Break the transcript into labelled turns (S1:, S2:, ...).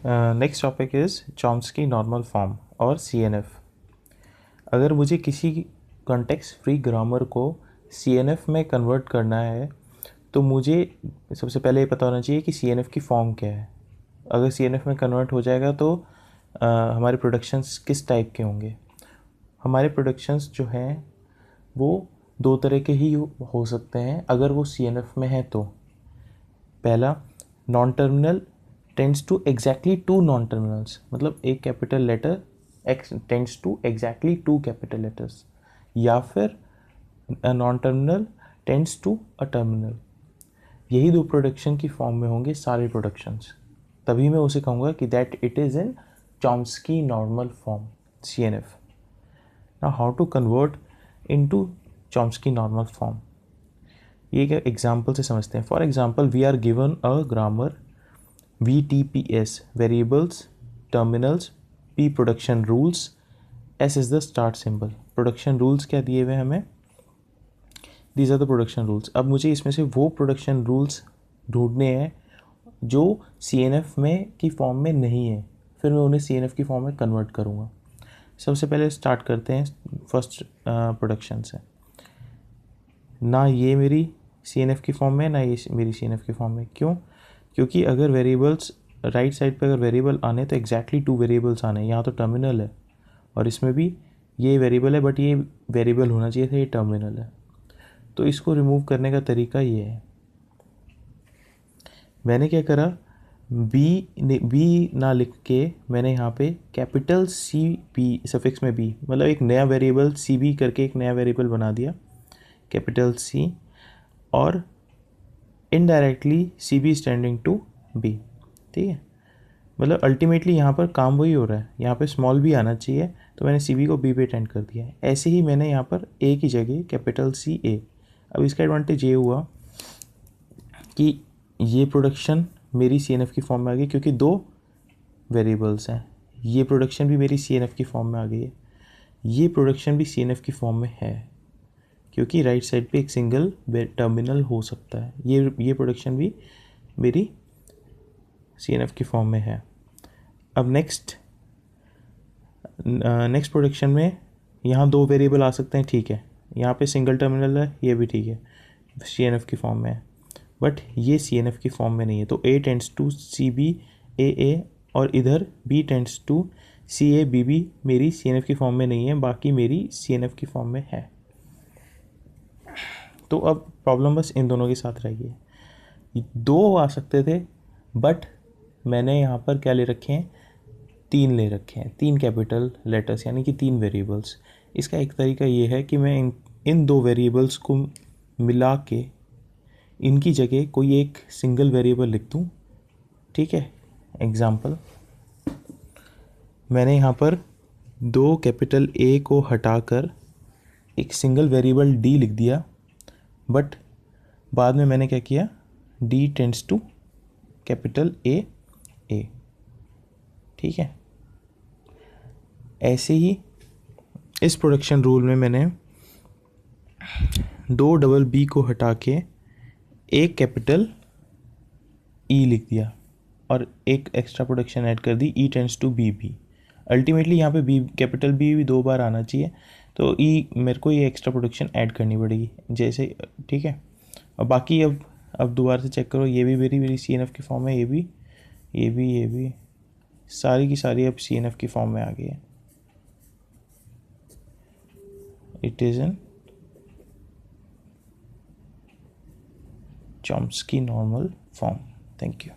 S1: Next topic is Chomsky normal form और CNF। अगर मुझे किसी कॉन्टेक्स्ट फ्री ग्रामर को CNF में कन्वर्ट करना है तो मुझे सबसे पहले ये पता होना चाहिए कि CNF की फॉर्म क्या है। अगर CNF में कन्वर्ट हो जाएगा तो हमारे प्रोडक्शंस किस टाइप के होंगे। हमारे प्रोडक्शंस जो हैं वो दो तरह के ही हो सकते हैं अगर वो CNF में है तो। पहला, non terminal tends to exactly to non terminals, मतलब एक capital letter tends to exactly to capital letters, या फिर non terminal tends to a terminal. यही दो प्रोडक्शन की फॉर्म में होंगे सारे प्रोडक्शंस, तभी मैं उसे कहूँगा कि that it is in Chomsky normal form CNF। Now how to convert into Chomsky normal form, ये क्या एग्जाम्पल से समझते हैं। For example, we are given a grammar VTPS, variables, terminals, P production rules, S is the start symbol. Production rules क्या दिए हुए हमें, these are the production rules. अब मुझे इसमें से वो प्रोडक्शन रूल्स ढूंढने हैं जो CNF में की फॉर्म में नहीं है, फिर मैं उन्हें CNF की फॉर्म में कन्वर्ट करूँगा। सबसे पहले स्टार्ट करते हैं फर्स्ट प्रोडक्शन से। ना ये मेरी CNF की फॉर्म में, ना ये मेरी CNF की फॉर्म में। क्यों? क्योंकि अगर वेरिएबल्स राइट साइड पे अगर वेरिएबल आने तो एग्जैक्टली टू वेरिएबल्स आने। यहाँ तो टर्मिनल है और इसमें भी ये वेरिएबल है, बट ये वेरिएबल होना चाहिए था, ये टर्मिनल है। तो इसको रिमूव करने का तरीका ये है, मैंने क्या करा, बी ना लिख के मैंने यहाँ पे कैपिटल CB सफिक्स में B, मतलब एक नया वेरिएबल CB करके एक नया वेरिएबल बना दिया, कैपिटल C, और indirectly CB standing to B। ठीक है, मतलब अल्टीमेटली यहाँ पर काम वही हो रहा है, यहाँ पे स्मॉल b आना चाहिए, तो मैंने CB को B पे टेंड कर दिया है। ऐसे ही मैंने यहाँ पर A की जगह कैपिटल CA। अब इसका एडवांटेज ये हुआ कि ये प्रोडक्शन मेरी CNF की फॉर्म में आ गई, क्योंकि दो वेरिएबल्स हैं। ये प्रोडक्शन भी मेरी CNF की फॉर्म में आ गई है, ये प्रोडक्शन भी CNF की फॉर्म में है, क्योंकि राइट साइड पे एक सिंगल टर्मिनल हो सकता है। ये प्रोडक्शन भी मेरी CNF की फॉर्म में है। अब नेक्स्ट प्रोडक्शन में यहाँ दो वेरिएबल आ सकते हैं, ठीक है, यहाँ पे सिंगल टर्मिनल है, ये भी ठीक है, CNF की फॉर्म में है, बट ये CNF की फॉर्म में नहीं है। तो A tends to CB AA, और इधर B tends to CA BB मेरी CNF की फॉर्म में नहीं है, बाकी मेरी CNF की फॉर्म में है। तो अब प्रॉब्लम बस इन दोनों के साथ रह गई। दो आ सकते थे, बट मैंने यहाँ पर क्या ले रखे हैं, तीन ले रखे हैं, तीन कैपिटल लेटर्स, यानी कि तीन वेरिएबल्स। इसका एक तरीका ये है कि मैं इन दो वेरिएबल्स को मिला के इनकी जगह कोई एक सिंगल वेरिएबल लिख दूँ। ठीक है, एग्जाम्पल, मैंने यहाँ पर दो कैपिटल A को हटाकर एक सिंगल वेरिएबल D लिख दिया, बट बाद में मैंने क्या किया, D tends to capital A। ठीक है, ऐसे ही इस प्रोडक्शन रूल में मैंने दो डबल B को हटा के एक कैपिटल E लिख दिया और एक एक्स्ट्रा प्रोडक्शन ऐड कर दी, E tends to BB। Ultimately यहाँ पे B कैपिटल B भी दो बार आना चाहिए, तो E मेरे को ये एक्स्ट्रा प्रोडक्शन ऐड करनी पड़ेगी जैसे। ठीक है, और बाकी अब दोबारा से चेक करो, ये भी मेरी CNF की फॉर्म है, ये भी सारी की सारी अब CNF की फॉर्म में आ गई है। It is in Chomsky normal form. Thank you.